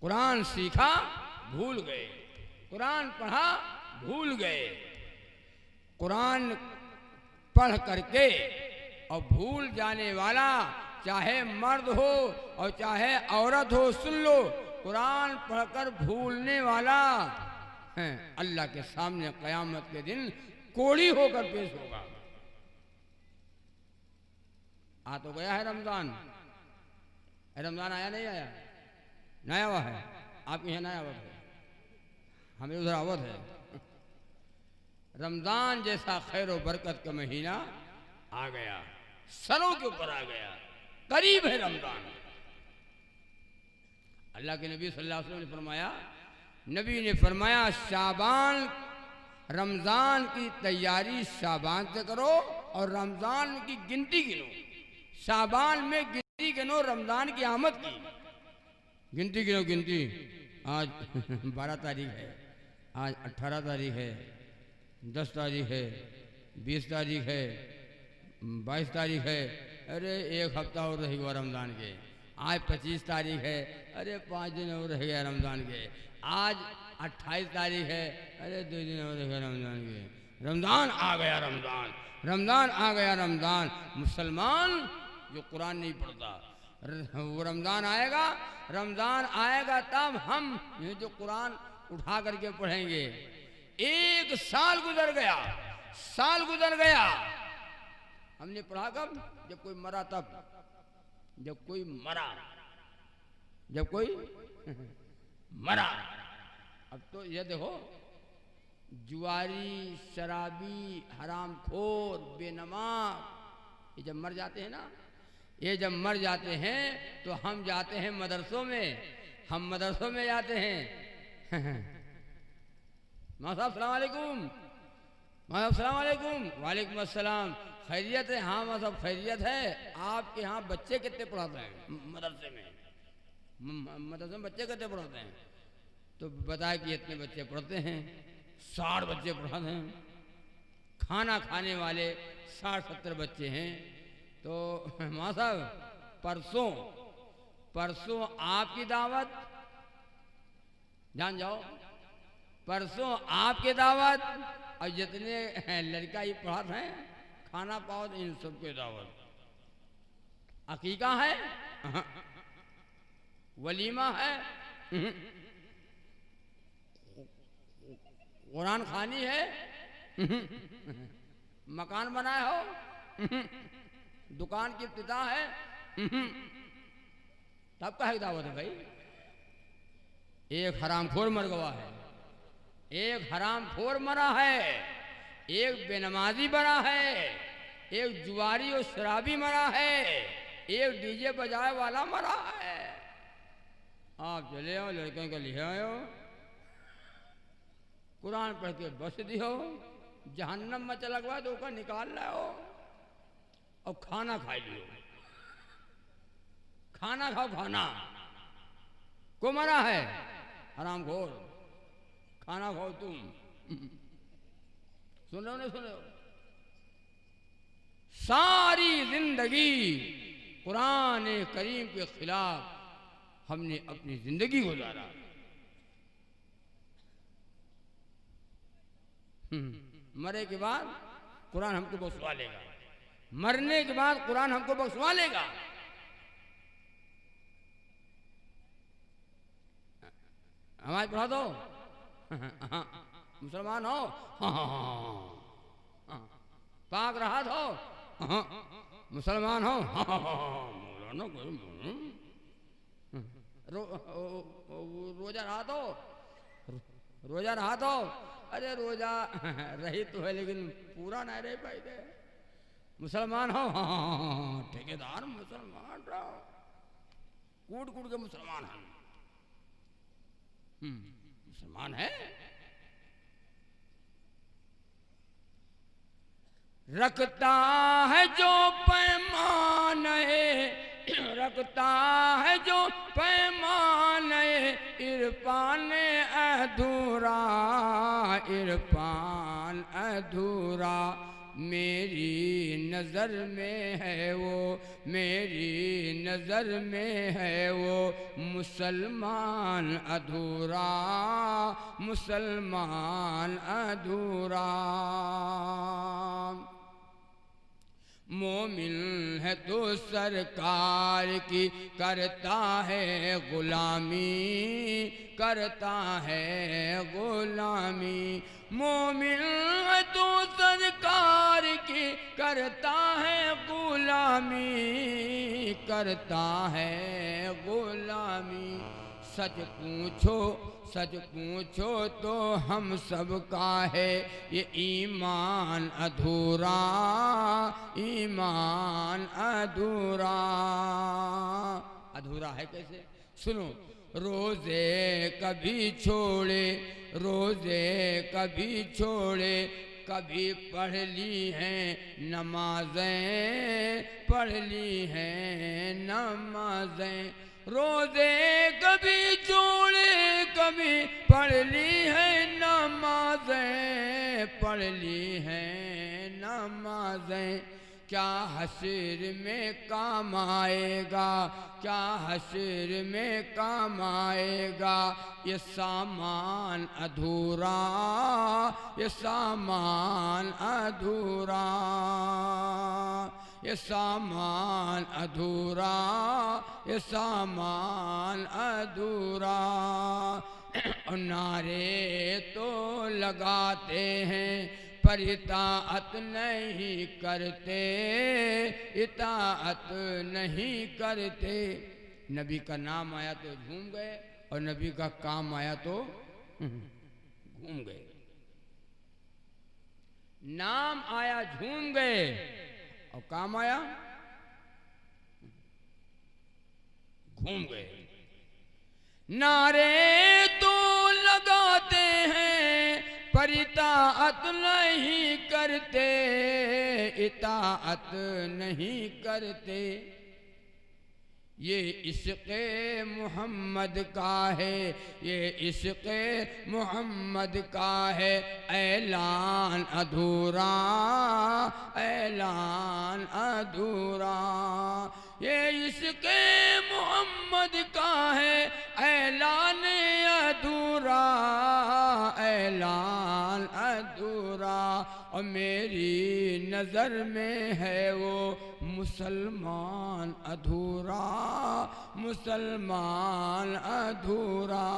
कुरान सीखा भूल गए, कुरान पढ़ा भूल गए। कुरान पढ़ करके और भूल जाने वाला चाहे मर्द हो और चाहे औरत हो, सुन लो, कुरान पढ़कर भूलने वाला है अल्लाह के सामने क़यामत के दिन कोढ़ी होकर पेश होगा। आ तो गया है रमजान, रमजान आया नहीं आया? नया हुआ है, आपके यहाँ नया हुआ है, हमें उधर आवत है। रमजान जैसा खैर और बरकत का महीना आ गया, सरों के ऊपर आ गया, करीब है रमजान। अल्लाह के नबी सल्लल्लाहु अलैहि वसल्लम ने फरमाया, नबी ने फरमाया शाबान, रमजान की तैयारी शाबान से करो और रमजान की गिनती गिनो। शाबान में गिनती गिनो, रमजान की आमद की गिनती गिनो। गिनती आज 12 तारीख है, आज 18 तारीख है, 10 तारीख है, 20 तारीख है, 22 तारीख है, अरे एक हफ्ता और रह गया रमज़ान के। आज 25 तारीख है, अरे 5 दिन और रह गया रमज़ान के। आज 28 तारीख है, अरे 2 दिन और रह गया रमज़ान के। रमज़ान आ गया, रमज़ान, रमज़ान आ गया, रमज़ान। मुसलमान जो कुरान नहीं पढ़ता, वो रमज़ान आएगा, रमज़ान आएगा तब हम ये जो कुरान उठा करके पढ़ेंगे। एक साल गुजर गया, साल गुजर गया, हमने पढ़ा कब? जब कोई मरा तब, जब कोई मरा, जब कोई मरा। अब तो ये देखो, जुआरी, शराबी, हरामखोर, बेनमाज, ये जब मर जाते हैं ना, ये जब मर जाते हैं तो हम जाते हैं मदरसों में, हम मदरसों में जाते हैं। माँ साहब सलाम अलैकुम, माँ साहब सलाम अलैकुम। वालेकुम अस्सलाम, खैरियत है? हाँ माँ साहब खैरियत है। आपके यहाँ बच्चे कितने पढ़ाते हैं मदरसे में? मदरसे में बच्चे कितने पढ़ाते हैं? तो बताया कि इतने बच्चे पढ़ते हैं, 60 बच्चे पढ़ाते हैं। खाना खाने वाले 60-70 बच्चे हैं। तो माँ साहब परसों, परसों आपकी दावत, जान जाओ, परसों आपके दावत, और जितने लड़का ही पढ़ाते हैं खाना पाओ तो इन सबके दावत। अकीका है, वलीमा है, कुरान खानी है, मकान बनाए हो, दुकान की इब्तिदा है, तब का है दावत है भाई। एक हरामखोर मर गया है, एक हरामखोर मरा है, एक बेनमाजी मरा है, एक जुआरी और शराबी मरा है, एक डीजे बजाए वाला मरा है। आप चले आओ, लड़कों को ले आओ, कुरान पढ़ के बस दियो, जहन्नम में चला गया तो निकाल लाओ और खाना खा लियो। खाना खाओ, खाना को मरा है हरामखोर, खाना खाओ तुम। सुन रहे हो, नहीं सुन रहे हो? सारी जिंदगी कुरान करीम के खिलाफ हमने अपनी जिंदगी गुजारा। मरे के बाद कुरान हमको बख्शवा लेगा, मरने के बाद कुरान हमको बख्शवा लेगा। हमारे पढ़ा दो, मुसलमान हो, पाक रहा हो, मुसलमान हो, रोजा रहा तो, रोजा रहा तो, अरे रोजा रही तो है लेकिन पूरा नहीं रह पाए थे। मुसलमान हो, ठेकेदार मुसलमान रहो, कूट कूट के मुसलमान हैं, मुसलमान है। रखता है जो पैमान है, रखता है जो पैमान है, इरफान अधूरा, इरफान अधूरा, मेरी नजर में है वो मेरी नज़र में है वो मुसलमान अधूरा, मुसलमान अधूरा। मोमिन है तो सरकार की करता है गुलामी, करता है गुलामी। मोमिन है तो सरकार की करता है गुलामी, करता है गुलामी। सच पूछो, सच पूछो तो हम सब का है ये ईमान अधूरा, ईमान अधूरा। अधूरा है कैसे? सुनो, रोजे कभी छोड़े, रोजे कभी छोड़े, कभी पढ़ ली हैं नमाजें, पढ़ ली हैं नमाजें। रोजे कभी छोड़े, कभी पढ़ ली है नमाजें, पढ़ ली हैं नमाजें। क्या हश्र में काम आएगा, क्या हश्र में काम आएगा ये सामान अधूरा, ये सामान अधूरा, ये सामान अधूरा, ये सामान अधूरा। नारे तो लगाते हैं पर इताअत नहीं करते, इताअत नहीं करते। नबी का नाम आया तो झूम गए और नबी का काम आया तो घूम गए। नाम आया झूम गए और काम आया घूम गए। नारे तो लगाते हैं पर इताअत नहीं करते, इताअत नहीं करते। ये इश्क़े मोहम्मद का है, ये इश्क़े मोहम्मद का है ऐलान अधूरा, ऐलान अधूरा। ये इश्क़े मोहम्मद का है ऐलान अधूरा, ऐलान अधूरा। और मेरी नज़र में है वो मुसलमान अधूरा, मुसलमान अधूरा।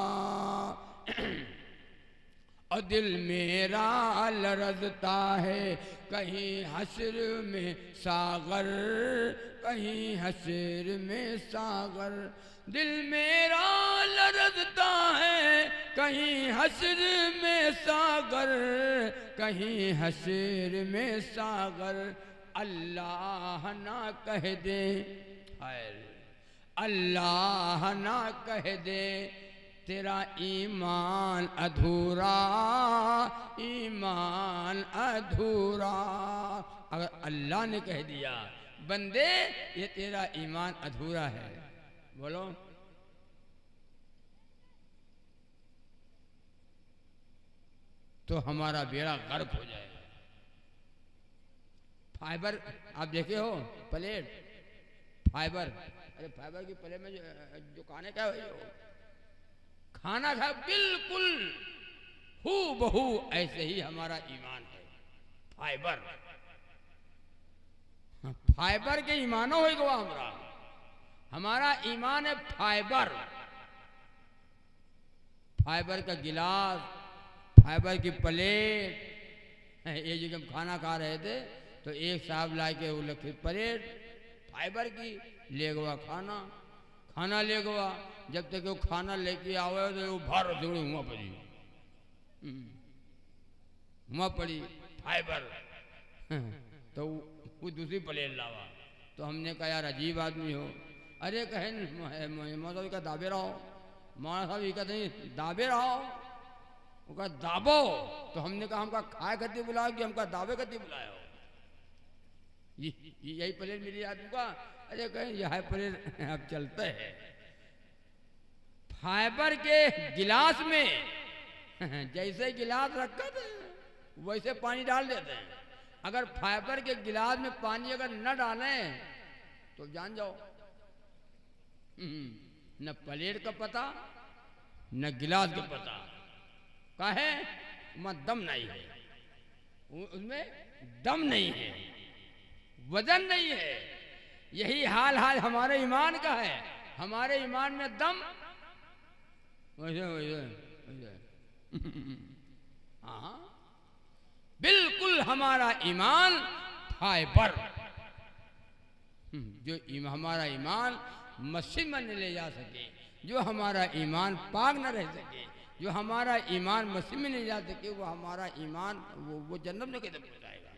और दिल मेरा लरज़ता है कहीं हश्र में सागर, कहीं हश्र में सागर। दिल मेरा लरज़ता है कहीं हश्र में सागर, कहीं हश्र में सागर। अल्लाह ना कह दे, अल्लाह ना कह दे तेरा ईमान अधूरा, ईमान अधूरा। अगर अल्लाह ने कह दिया बंदे ये तेरा ईमान अधूरा है, बोलो तो हमारा बेड़ा गर्क हो जाएगा। फाइबर आप देखे हो, प्लेट फाइबर, अरे फाइबर की प्लेट में जो खाने का है खाना खा बिल्कुल हू बहू ऐसे ही हमारा ईमान है। फाइबर, फाइबर के ईमानो हो गवा हमारा ईमान है फाइबर। फाइबर का गिलास, फाइबर की प्लेट। ये जो हम खाना खा रहे थे तो एक साहब ला के वो लखी प्लेट फाइबर की ले गवा खाना, खाना ले गवा। जब तक वो खाना लेके आवे तो वो भर जोड़े हुआ पड़ी, हुआ पड़ी फाइबर। तो वो दूसरी प्लेट लावा। तो हमने कहा यार अजीब आदमी हो। अरे कहे मौलवी का दाबे रहो, मौलाना साहब ये कहते नहीं दाबे रहो, वो कहा दाबो। तो हमने कहा हमका खाए खत्ती बुलाओ कि हमका दावे खत्ती बुलाओ, यही प्लेट मिली आदमी का। अरे कहें यह प्लेट अब चलते है। फाइबर के गिलास में जैसे गिलास रखा था वैसे पानी डाल देते हैं। अगर फाइबर के गिलास में पानी अगर न डालें तो जान जाओ। न प्लेट का पता न गिलास का पता, का है उसमें दम नहीं है, उसमें दम नहीं है, वजन नहीं है। यही हाल हमारे ईमान का है। हमारे ईमान में दम वैसे वैसे वैसे हाँ, बिल्कुल हमारा ईमान फाइबर। जो हमारा ईमान मस्जिद में न ले जा सके, जो हमारा ईमान पाक न रह सके, जो हमारा ईमान मस्जिद में नहीं जा सके, वो हमारा ईमान वो जन्नत में कैसे पहुंचाएगा?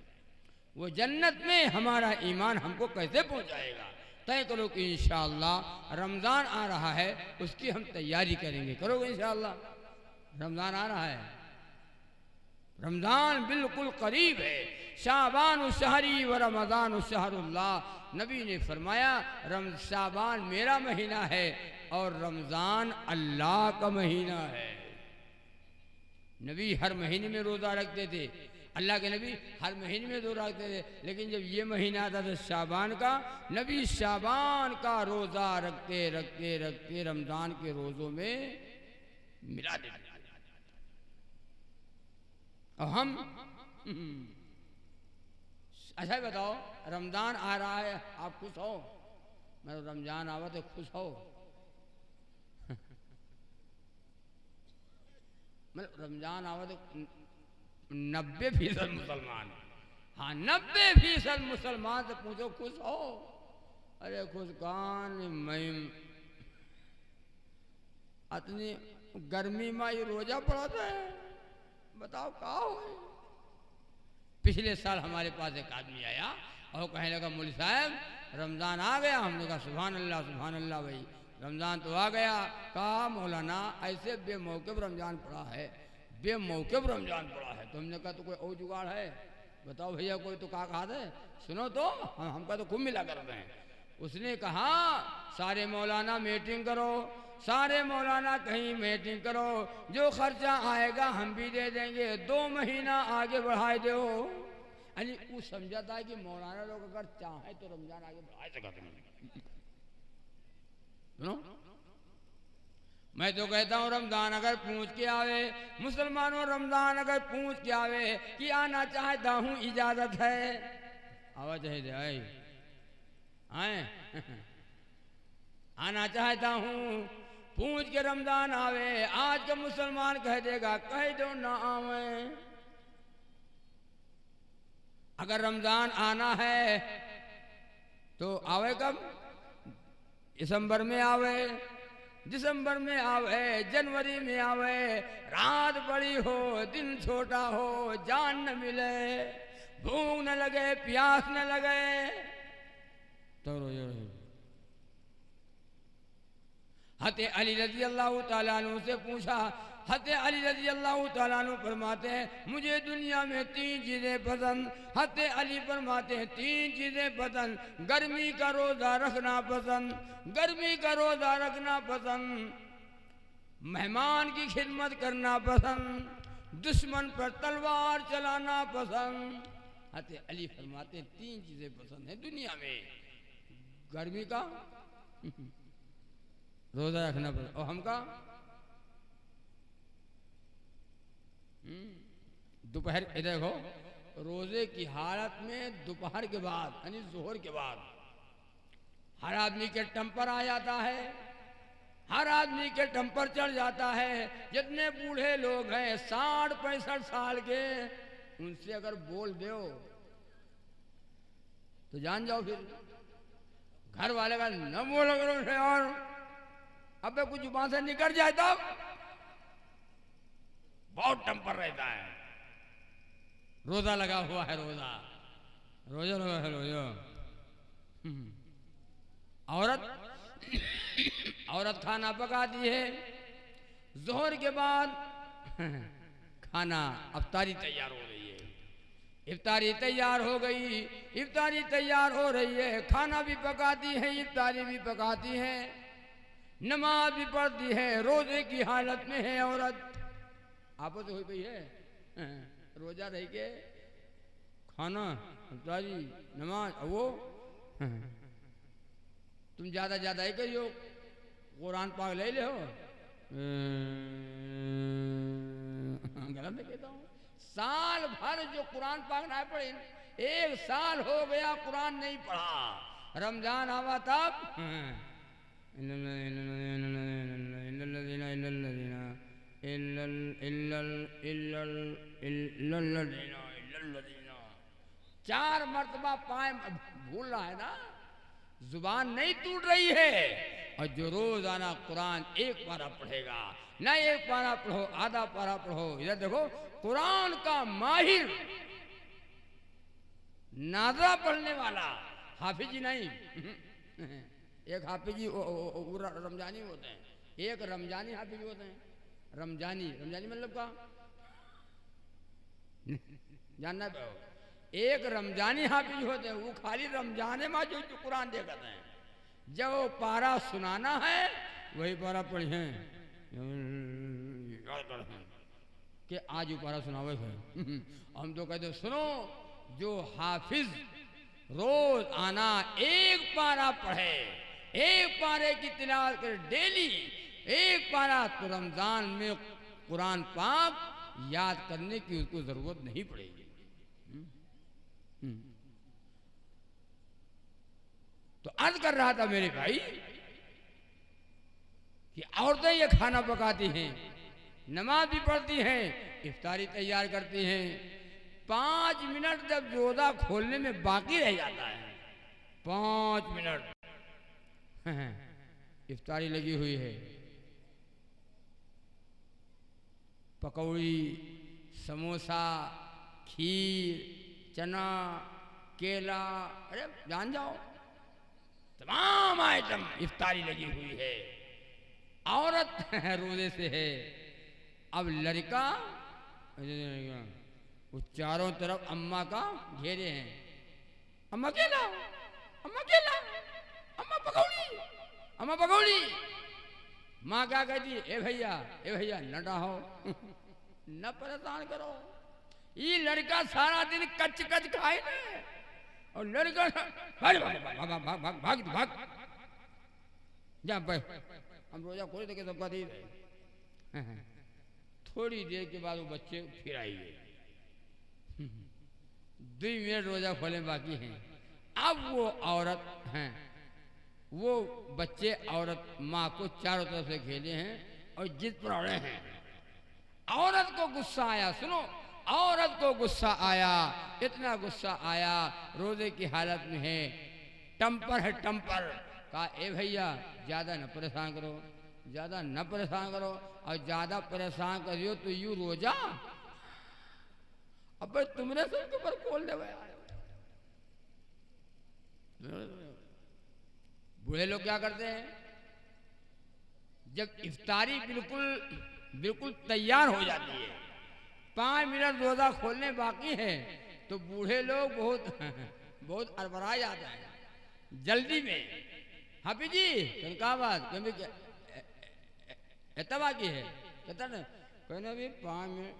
वो जन्नत में हमारा ईमान हमको कैसे पहुंचाएगा? तय करो कि इंशाअल्लाह रमज़ान आ रहा है, उसकी हम तैयारी करेंगे। करोगे इंशाअल्लाह? रमज़ान आ रहा है, रमज़ान बिल्कुल करीब है। शाबान शहरी व रमज़ान शहरुल्लाह। नबी ने फरमाया शाबान मेरा महीना है और रमज़ान अल्लाह का महीना है। नबी हर महीने में रोज़ा रखते थे, अल्लाह के नबी हर महीने में रोज़ा रखते थे, लेकिन जब ये महीना आता था शाबान का, नबी शाबान का रोज़ा रखते रखते रखते रमज़ान के रोज़ों में मिला देते। और हम अच्छा बताओ, रमज़ान आ रहा है, आप खुश हो? मैं रमज़ान आवा तो खुश हो? मतलब रमज़ान आवा तो 90% मुसलमान, हाँ 90% मुसलमान से पूछो खुश हो? अरे खुश कान मैं इतनी गर्मी में ये रोजा पड़ा था, बताओ का हो? पिछले साल हमारे पास एक आदमी आया और कहने लगा मौलवी साहब रमज़ान आ गया। हमने कहा सुभान अल्लाह भाई, रमज़ान तो आ गया। कहा मौलाना ऐसे बेमौके पर रमज़ान पड़ा है, बेमौके पर रमज़ान पड़ा है। तो हमने कहा तो कोई और जुगाड़ है? बताओ भैया कोई तो कहा है? सुनो तो हमका तो खूब मिला करते हैं। उसने कहा सारे मौलाना मीटिंग करो, सारे मौलाना कहीं मीटिंग करो, जो खर्चा आएगा हम भी दे देंगे, 2 महीना आगे बढ़ाए दो। यानी वो समझा था कि मौलाना लोग अगर चाहे तो रमजान आगे बढ़ा सकते हैं। सुनो, मैं तो कहता हूँ रमजान अगर पूछ के आवे, मुसलमानों रमजान अगर पूछ के आवे कि आना चाहता हूँ इजाजत है, आवा चाहे आए आना चाहता हूँ, पूछ के रमजान आवे। आज का मुसलमान कह देगा कह दो ना आवे। अगर रमजान आना है तो आवे कब? दिसंबर में आवे, दिसंबर में आवे, जनवरी में आवे। रात बड़ी हो दिन छोटा हो, जान न मिले, भूख न लगे प्यास न लगे तो रोजे। हते अली रजी अल्लाह तआला अन्हु से पूछा, हते अली रजी अल्लाह तआला अन्हु फरमाते हैं मुझे दुनिया में 3 चीजें पसंद। हते अली फरमाते हैं 3 चीजें पसंद, गर्मी का रोजा रखना पसंद, गर्मी का रोजा रखना पसंद, मेहमान की खिदमत करना पसंद, दुश्मन पर तलवार चलाना पसंद। हते अली फरमाते हैं 3 चीजें पसंद है दुनिया में, गर्मी का रोजा रखना पड़ता। और हमका दोपहर देखो, रोजे की हालत में दोपहर के बाद यानी जोहर के बाद हर आदमी के टेम्पर आ जाता है, हर आदमी के टेम्पर चढ़ जाता है। जितने बूढ़े लोग हैं 60-65 साल के, उनसे अगर बोल दो तो जान जाओ फिर घर वाले का न बोलो करो और अबे कुछ जुबान से निकल जाए तब बहुत टेम्पर रहता है। रोजा लगा हुआ है, रोजा रोजा लगा है, रोजा। औरत खाना पकाती है, जोहर के बाद खाना अफ्तारी तैयार हो रही है, इफ्तारी तैयार हो गई, इफ्तारी तैयार हो रही है, खाना भी पकाती है, इफ्तारी भी पकाती है, नमाज भी पढ़ती है, रोजे की हालत में है औरत। आपस हो गई है, रोजा रह के खाना इफ्तारी नमाज, वो तुम ज्यादा ज्यादा ही करियो, कुरान पाक ले ले हो। गलत कहता हूँ। साल भर जो कुरान पाक ना पढ़े, 1 साल हो गया कुरान नहीं पढ़ा, रमजान आवा तब चार मर्तबा पाए भूल रहा है ना, जुबान नहीं टूट रही है। और जो रोजाना कुरान 1 पारा पढ़ेगा, ना 1 पारा पढ़ो, आधा पारा पढ़ो। इधर देखो, कुरान का माहिर, नाज़ा पढ़ने वाला, हाफिज जी नहीं। एक हाफिज जी रमजानी होते हैं, एक रमजानी हाफिज होते हैं। रमजानी मतलब क्या जानना पाओ। एक रमजानी हाफिज होते हैं, वो खाली रमजाने में जो कुरान देखते हैं, जब वो पारा सुनाना है वही पारा पढ़े कि आज वो पारा सुनावे है। हम तो कहते सुनो, जो हाफिज रोज आना 1 पारा पढ़े, 1 पारे की तिलावत करे डेली, 1 पारा, तो रमजान में कुरान पाक याद करने की उसको जरूरत नहीं पड़ेगी। तो अर्ज कर रहा था मेरे भाई कि औरतें ये खाना पकाती हैं, नमाज भी पढ़ती हैं, इफ्तारी तैयार करती हैं। 5 मिनट जब रोजा खोलने में बाकी रह जाता है, 5 मिनट इफ्तारी लगी हुई है, पकौड़ी, समोसा, खीर, चना, केला, अरे जान जाओ, तमाम आइटम इफ्तारी लगी हुई है। औरत रोजे से है। अब लड़का वो चारों तरफ अम्मा का घेरे हैं, अम्मा केला, अम्मा केला, अम्मा पकौड़ी, अम्मा पकौड़ी। माँ क्या कहती है, ए भैया न डाहो, न परेशान करो। ये लड़का सारा दिन कच कच खाए ना, और लड़का भाग भाग भाग भाग भाग भाग भाग जा भाई, हम रोजा खोले तो सबका दी रहे। थोड़ी देर के बाद वो बच्चे फिर आएंगे, 2 मिनट रोजा खोले बाकी हैं। अब वो औरत हैं, वो बच्चे औरत माँ को चारों तरफ से घेरे हैं और जिद पर अड़े हैं। औरत को गुस्सा आया, सुनो, औरत को गुस्सा आया, इतना गुस्सा आया, रोजे की हालत में है, टम्पर है टम्पर। कहा ए भैया ज्यादा न परेशान करो, ज्यादा न परेशान करो, और ज्यादा परेशान करियो तो यू रोजा अब तुमने सबके ऊपर खोल दे। बूढ़े लोग क्या करते हैं, जब इफ्तारी बिल्कुल तैयार हो जाती है, 5 मिनट रोजा खोलने बाकी है, तो बूढ़े लोग बहुत अड़बड़ा जाते हैं जल्दी में। हाफिज जी क्या बात, इतना बाकी है, कहना भी 5 मिनट,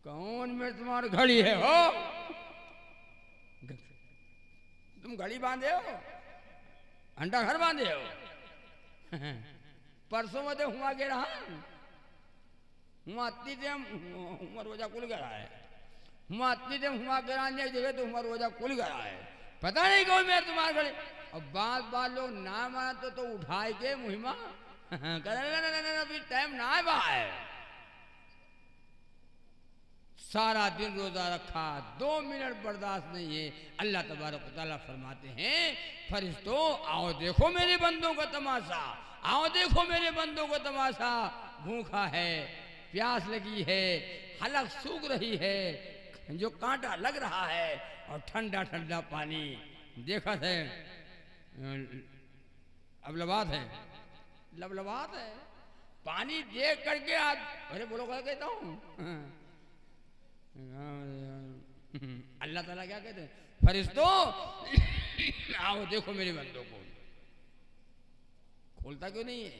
कौन में तुम्हारी घड़ी है हो, तुम घड़ी बांधे हो, अंडा घर बांधे हो। परसों में तो हुआ के रहा, हुआ इतनी देम हुआ रोजा कुल गया है, हुआ इतनी देम हुआ के रहा जगह तो हुआ रोजा कुल गया है, पता नहीं कौन में तुम्हारे घड़ी। और बात लोग ना माना तो उठाए के मुहिमा अभी टाइम ना है बा है। सारा दिन रोजा रखा, 2 मिनट बर्दाश्त नहीं है। अल्लाह तबारक व तआला फरमाते हैं, फरिश्तों आओ देखो मेरे बंदों का तमाशा, आओ देखो मेरे बंदों का तमाशा। भूखा है, प्यास लगी है, हलक सूख रही है, जो कांटा लग रहा है, और ठंडा ठंडा पानी देखा है, अब लबात है, लबलबात है। पानी देख करके आप अरे बोलो क्या कहता हूँ। अल्लाह ताला क्या कहते हैं, फरिश्तों आओ देखो मेरे बंदों को। खोलता क्यों नहीं है,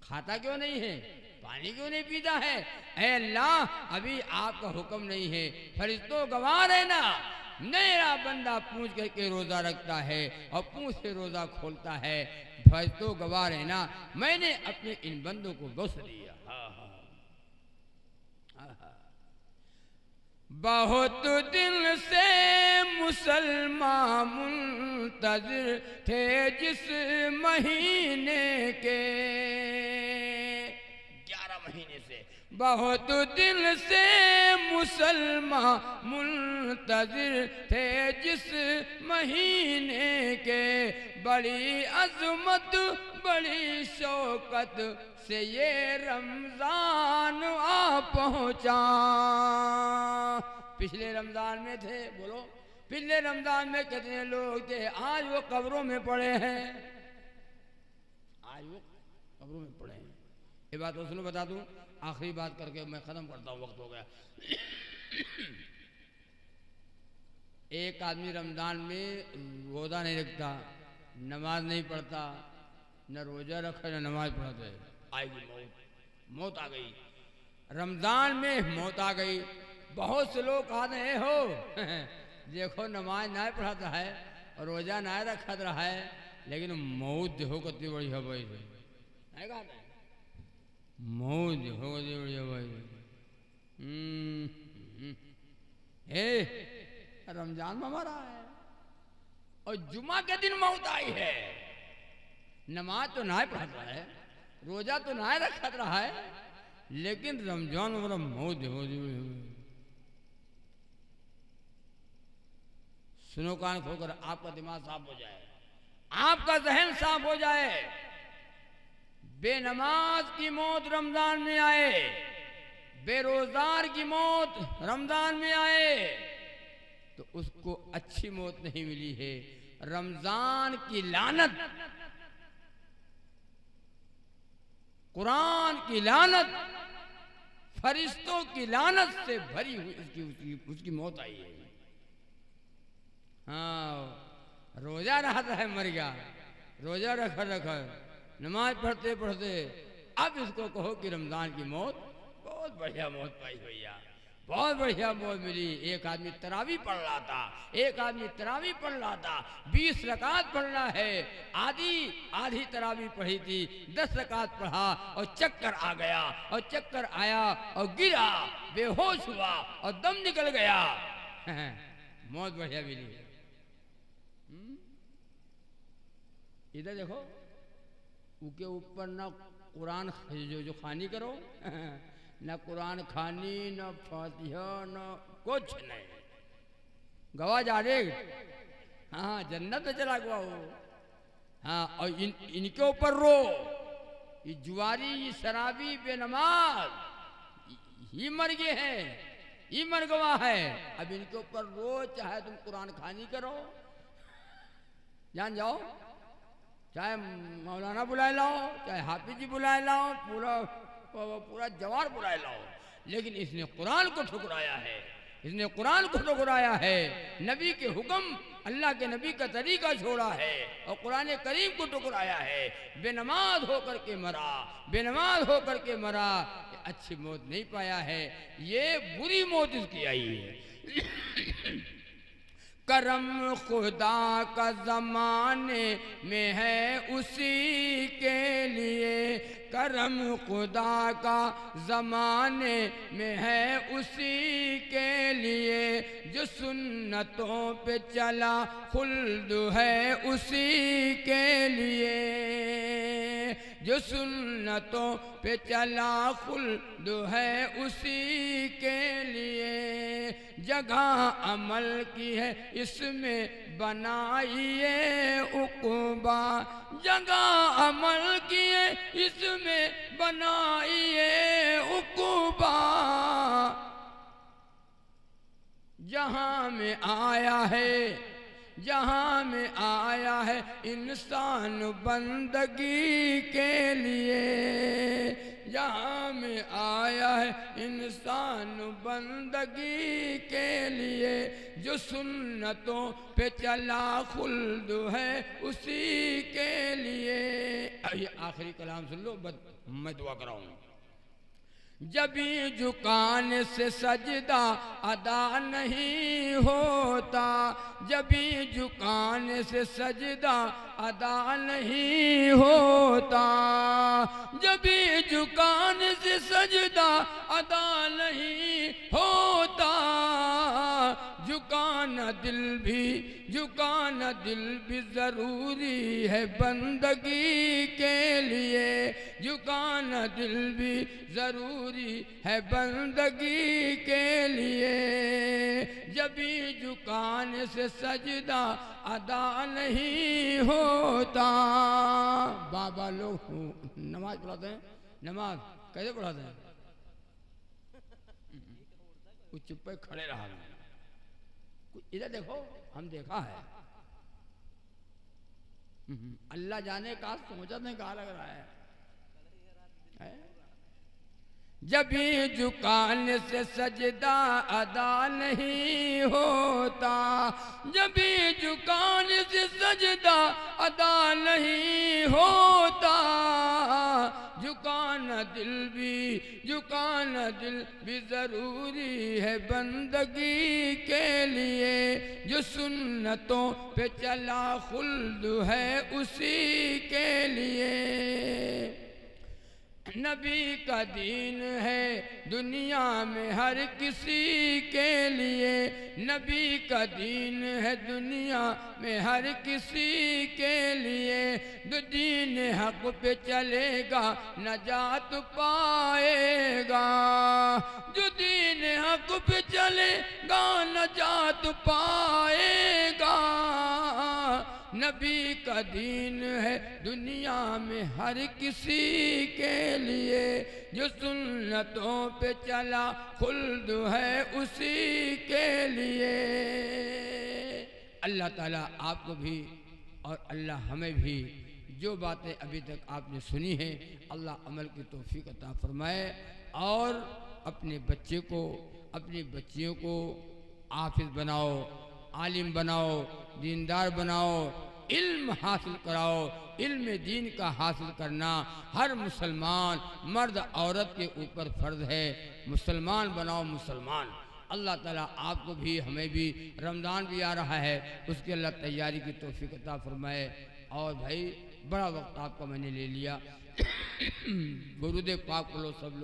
खाता क्यों नहीं है, पानी क्यों नहीं पीता है? ऐ अल्लाह अभी आपका हुक्म नहीं है, फरिश्तों गवाह रहना, मेरा बंदा पूछ करके रोजा रखता है और पूछ से रोजा खोलता है, फर्ज तो गवाह है ना, मैंने अपने इन बंदों को बख्श दिया। बहुत दिन से मुसलमान मुंतज़िर थे जिस महीने के, 11 महीने से, बहुत दिन से मुसलमान मुंतज़िर थे जिस महीने के, बड़ी अज़मत बड़ी शौकत से ये रमजान आ पहुंचा। पिछले रमजान में थे, बोलो पिछले रमजान में कितने लोग थे, आज वो कब्रों में पड़े हैं, आज वो कब्रों में पड़े हैं। ये बात तो सुनो, बता दूं, आखिरी बात करके मैं खत्म करता हूँ, वक्त हो गया। एक आदमी रमजान में रोजा नहीं रखता, नमाज नहीं पढ़ता, न रोजा रखा न नमाज पढ़ते, आएगी मौत, मौत आ गई, रमजान में मौत आ गई। बहुत से लोग कहते हैं हो देखो नमाज ना पढ़ाता है और रोजा ना रखा रहा है, लेकिन मौत देखो कितनी बड़ी है भाई, मौत देखो कितनी बड़ी है भाई। रमजान में मरा है और जुमा के दिन मौत आई है। नमाज तो ना पढ़ता है, रोजा तो ना रखा रहा है, लेकिन रमजान में मौत देखो। सुनो कान खोकर, आपका दिमाग साफ हो जाए, आपका जहन साफ हो जाए। बेनमाज की मौत रमजान में आए, बेरोजगार की मौत रमजान में आए, तो उसको अच्छी मौत नहीं मिली है। रमजान की लानत, कुरान की लानत, फरिश्तों की लानत से भरी हुई उसकी मौत आई है। हाँ, रोजा रहता है मर गया, रोजा रखा नमाज पढ़ते पढ़ते, अब इसको कहो कि रमजान की मौत बहुत बढ़िया मौत पाई भैया, बहुत बढ़िया मौत मिली। एक आदमी तरावी पढ़ रहा था, एक आदमी तरावी पढ़ रहा था, 20 रकात पढ़ना है, आधी तरावी पढ़ी थी, 10 रकात पढ़ा और चक्कर आ गया, और चक्कर आया और गिरा, बेहोश हुआ और दम निकल गया। मौत बढ़िया मिली। इधर देखो, उसके ऊपर ना कुरान जो खानी करो न कुरान खानी, न फातिहा, न कुछ नहीं, गवा जा रे। हाँ, जन्नत में चला गया वो। हाँ, और इनके ऊपर रो, ये जुआरी, ये शराबी, बेनमाज, ये मर गए हैं, ये मर गवा है। अब इनके ऊपर रो, चाहे तुम कुरान खानी करो, जान जाओ, चाहे मौलाना बुलाए लाओ, चाहे हाफिज जी बुलाए लाओ, पूरा जवार बुलाए लाओ, लेकिन इसने कुरान को ठुकराया है, इसने कुरान को ठुकराया है, नबी के हुक्म, अल्लाह के नबी का तरीका छोड़ा है और कुरान करीम को ठुकराया है। बेनमाज होकर के मरा, बेनमाज होकर के मरा, अच्छी मौत नहीं पाया है, ये बुरी मौत इसकी आई है। करम खुदा का ज़माने में है उसी के लिए, करम खुदा का ज़माने में है उसी के लिए, जो सुन्नतों पे चला खुल्द है उसी के लिए, जो सुन्नतों पे चला खुल्द है उसी के लिए, जगह अमल की है इसमें बनाइए उक़बा, जगह अमल की है इसमें बनाइए उक़बा, जहाँ में आया है, जहाँ में आया है इंसान बंदगी के लिए, जहाँ में आया है इंसान बंदगी के लिए, जो सुन्नतों पे चला खुल्द है उसी के लिए। ये आखिरी कलाम सुन लो, मैं दुआ कराऊँ। जबी झुकाने से सजदा अदा नहीं होता, जबी झुकाने से सजदा अदा नहीं होता, जबी झुकाने से सजदा अदा नहीं होता। झुकाना दिल भी ज़रूरी है बंदगी के लिए, झुकाना दिल भी ज़रूरी है बंदगी के लिए। जबी झुकाने से सजदा अदा नहीं होता। बाबा लोग नमाज पढ़ाते हैं, नमाज कैसे पढ़ाते हैं? कुछ चुप पे खड़े रहा, इधर देखो, हम देखा है। अल्लाह जाने का सोचा नहीं कहा लग रहा है। जबी झुकाने से सजदा अदा नहीं होता, जबी झुकाने से सजदा अदा नहीं होता। झुकाना दिल भी ज़रूरी है बंदगी के लिए। जो सुन्नतों पे चला खुल्द है उसी के लिए। नबी का दीन है दुनिया में हर किसी के लिए, नबी का दीन है दुनिया में हर किसी के लिए। जो दीन हक पे चलेगा नजात पाएगा, जो दीन हक पे चलेगा नजात पाएगा। नबी का दीन है दुनिया में हर किसी के लिए। जो सुन्नतों पे चला खुल्द है उसी के लिए। अल्लाह ताला आपको भी और अल्लाह हमें भी जो बातें अभी तक आपने सुनी हैं, अल्लाह अमल की तौफीक अता फरमाए। और अपने बच्चे को, अपनी बच्चियों को हाफिज बनाओ, आलिम बनाओ, दीनदार बनाओ, इल्म हासिल कराओ। इल्म दीन का हासिल करना हर मुसलमान मर्द औरत के ऊपर फ़र्ज है। मुसलमान बनाओ मुसलमान। अल्लाह ताला आपको भी हमें भी, रमज़ान भी आ रहा है, उसके अल्लाह तैयारी की तौफीक अता फरमाए। और भाई बड़ा वक्त आपका मैंने ले लिया। गुरुदेव पाक बोलो सब लोग।